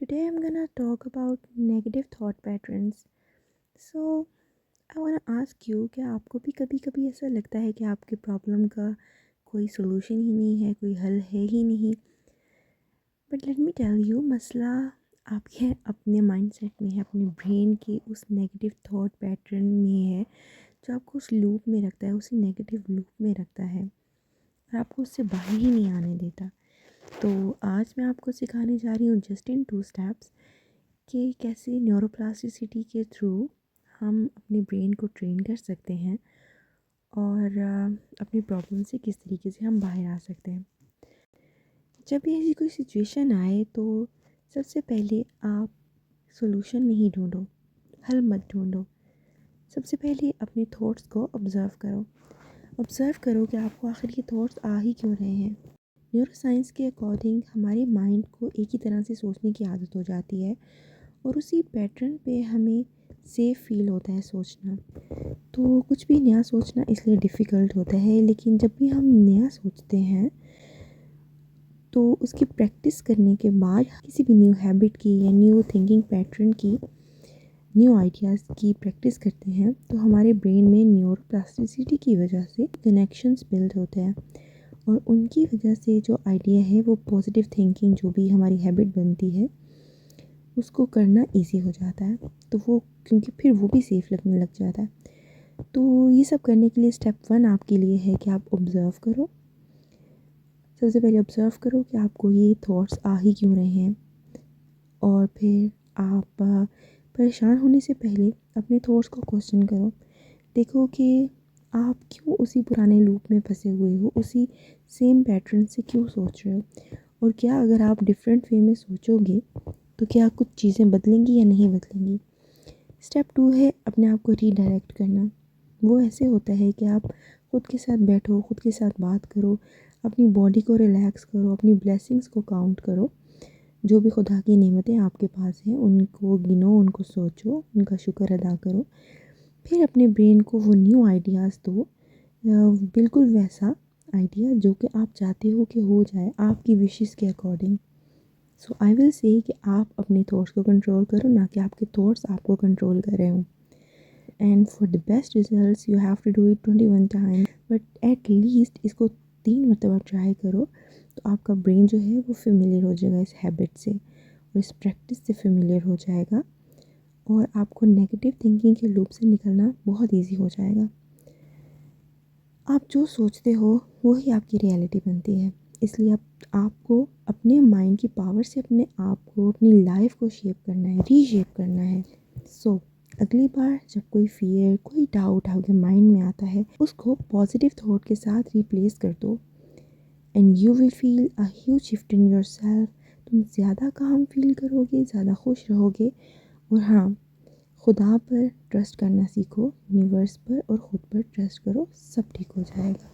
Today I'm gonna talk about negative thought patterns. So I wanna ask you क्या आपको भी कभी कभी ऐसा लगता है कि आपके प्रॉब्लम का कोई सोल्यूशन ही नहीं है, कोई हल है ही नहीं? But let me tell you, मसला आपके अपने माइंडसेट में है, अपने ब्रेन के उस नेगेटिव थॉट पैटर्न में है जो आपको उस लूप में रखता है, उसी नेगेटिव लूप में रखता है और आपको उससे बाहर ही नहीं आने देता। तो आज मैं आपको सिखाने जा रही हूँ जस्ट इन 2 स्टेप्स कि कैसे न्यूरोप्लास्टिसिटी के थ्रू हम अपने ब्रेन को ट्रेन कर सकते हैं और अपनी प्रॉब्लम से किस तरीके से हम बाहर आ सकते हैं। जब भी ऐसी कोई सिचुएशन आए तो सबसे पहले आप सॉल्यूशन नहीं ढूंढो, हल मत ढूंढो। सबसे पहले अपने थॉट्स को ऑब्ज़र्व करो। ऑब्ज़र्व करो कि आपको आखिर ये थॉट्स आ ही क्यों रहे हैं। न्यूरो साइंस के अकॉर्डिंग हमारे माइंड को एक ही तरह से सोचने की आदत हो जाती है और उसी पैटर्न पे हमें सेफ़ फील होता है सोचना। तो कुछ भी नया सोचना इसलिए डिफ़िकल्ट होता है, लेकिन जब भी हम नया सोचते हैं तो उसकी प्रैक्टिस करने के बाद किसी भी न्यू हैबिट की या न्यू थिंकिंग पैटर्न की, न्यू आइडियाज़ की प्रैक्टिस करते हैं तो हमारे ब्रेन में न्यूरोप्लास्टिसिटी की वजह से कनेक्शंस बिल्ड होते हैं और उनकी वजह से जो आइडिया है वो पॉजिटिव थिंकिंग, जो भी हमारी हैबिट बनती है उसको करना इजी हो जाता है। तो वो क्योंकि फिर वो भी सेफ़ लगने लग जाता है। तो ये सब करने के लिए स्टेप 1 आपके लिए है कि आप ऑब्ज़र्व करो। सबसे पहले ऑब्ज़र्व करो कि आपको ये थॉट्स आ ही क्यों रहे हैं और फिर आप परेशान होने से पहले अपने थॉट्स को क्वेश्चन करो। देखो कि आप क्यों उसी पुराने लूप में फँसे हुए हो, उसी सेम पैटर्न से क्यों सोच रहे हो और क्या अगर आप डिफरेंट वे में सोचोगे तो क्या कुछ चीज़ें बदलेंगी या नहीं बदलेंगी। स्टेप 2 है अपने आप को रीडायरेक्ट करना। वो ऐसे होता है कि आप खुद के साथ बैठो, खुद के साथ बात करो, अपनी बॉडी को रिलैक्स करो, अपनी ब्लेसिंग्स को काउंट करो। जो भी खुदा की नेमतें आपके पास हैं उनको गिनो, उनको सोचो, उनका शुक्र अदा करो। फिर अपने ब्रेन को वो न्यू आइडियाज़ दो, बिल्कुल वैसा आइडिया जो कि आप चाहते हो कि हो जाए आपकी विशेस के according. So I will say कि आप अपने थॉट्स को कंट्रोल करो, ना कि आपके थॉट्स आपको कंट्रोल कर रहे हों। And for the best results you have to do it 21 time, but at least इसको 3 मरतबा ट्राई करो तो आपका ब्रेन जो है वो फेमिलियर हो जाएगा इस हैबिट से और इस प्रैक्टिस से फेमिलियर हो जाएगा और आपको नेगेटिव थिंकिंग के लूप से निकलना बहुत ईजी हो जाएगा। आप जो सोचते हो वही आपकी रियलिटी बनती है, इसलिए आपको अपने माइंड की पावर से अपने आप को, अपनी लाइफ को शेप करना है, रीशेप करना है। सो अगली बार जब कोई फियर, कोई डाउट आपके माइंड में आता है उसको पॉजिटिव थॉट के साथ रिप्लेस कर दो and you will feel a huge shift in yourself. तुम ज़्यादा काम फील करोगे, ज़्यादा खुश रहोगे और हाँ, खुदा पर ट्रस्ट करना सीखो, यूनिवर्स पर और ख़ुद पर ट्रस्ट करो, सब ठीक हो जाएगा।